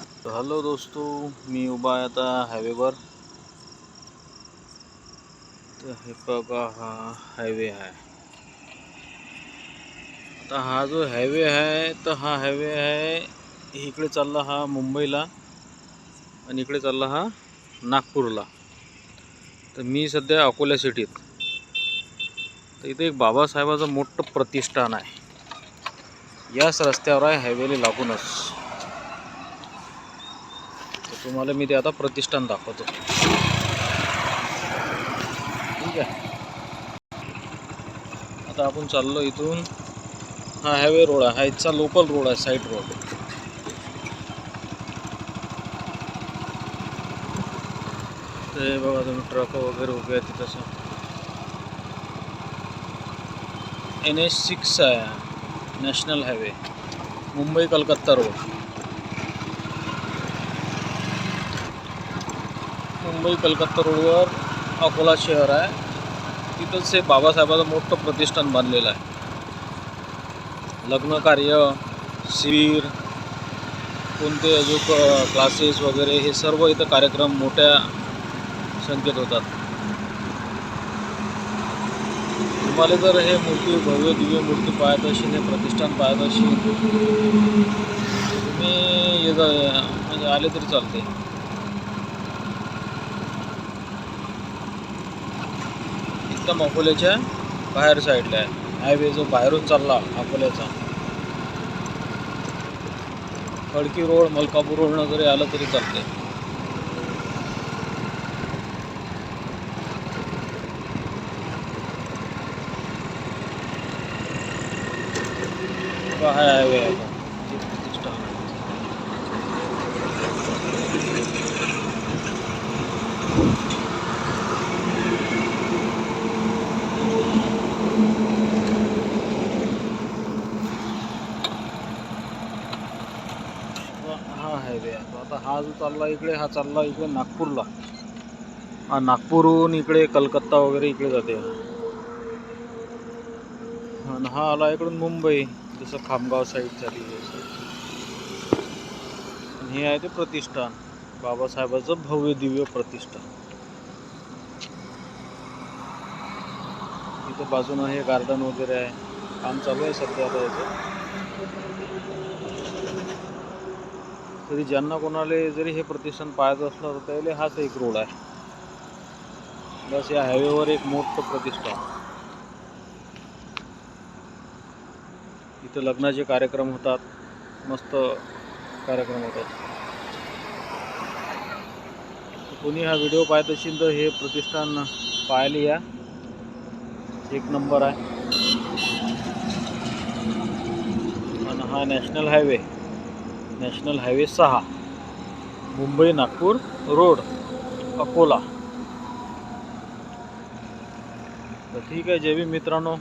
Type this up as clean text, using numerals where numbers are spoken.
तर हॅलो दोस्तों, मी उभा आहे आता हायवेवर. तर हे बघा, हा हायवे आहे. आता हा जो हायवे आहे, तर हा हायवे आहे इकडे चालला हा मुंबईला आणि इकडे चालला हा नागपूरला. तर मी सध्या अकोला सिटीत. तर इथे एक बाबासाहेबाचं मोठं प्रतिष्ठान आहे. याच रस्त्यावर आहे, हायवेला लागूनच. तर तुम्हाला मी ते आता प्रतिष्ठान दाखवतो. ठीक आहे. आता आपण चाललो इथून. हा हायवे रोड आहे, हा इथचा लोकल रोड आहे, साईड रोड. ते बघा तुम्ही, ट्रक वगैरे उभे आहेत तिथं. NH6 आहे, national highway, Mumbai Calcutta road. Mumbai Calcutta रोडवर अकोला शहर आहे. तिथंच हे बाबासाहेबाचं मोठं प्रतिष्ठान बांधलेलं आहे. लग्न कार्य, शिबिर, कोणते अजून क्लासेस वगैरे, हे सर्व इथं कार्यक्रम मोठ्या संख्येत होतात. तुम्हाला जर हे मूर्ती, भव्य दिव्य मूर्ती पाहत असेल, हे प्रतिष्ठान पाहत असेल, तुम्ही म्हणजे आले तरी चालते. एकदम अकोल्याच्या बाहेर साईडला आहे हायवे, जो बाहेरून चालला अकोल्याचा. खडकी रोड, मलकापूर रोडनं जरी आलं तरी चालते. हा हायवे आहे प्रतिष्ठान. हा हायवे आहे. आता हा जो चालला इकडे, हा चालला इकडे नागपूरला. हा नागपूरहून इकडे कलकत्ता वगैरे इकडे जाते. आणि हा आला इकडून मुंबई, जसं खामगाव साईड झाली. आणि हे आहे ते प्रतिष्ठान, बाबासाहेबाचं भव्य दिव्य प्रतिष्ठान. इथं बाजूनं हे गार्डन वगैरे आहे, काम चालू आहे सध्या आता याचं. तरी ज्यांना कोणाला जरी हे प्रतिष्ठान पाहायचं असलं तर त्याला हाच एक रोड आहे. बस या हायवेवर एक मोठं प्रतिष्ठान. इथं लग्नाचे कार्यक्रम होतात, मस्त कार्यक्रम होतात. कोणी हा व्हिडिओ पाहत असेल तर हे प्रतिष्ठान पाहायला या, एक नंबर आहे. आणि हा national highway 6, Mumbai Nagpur road, Akola. तर ठीक आहे, जय भीम मित्रांनो.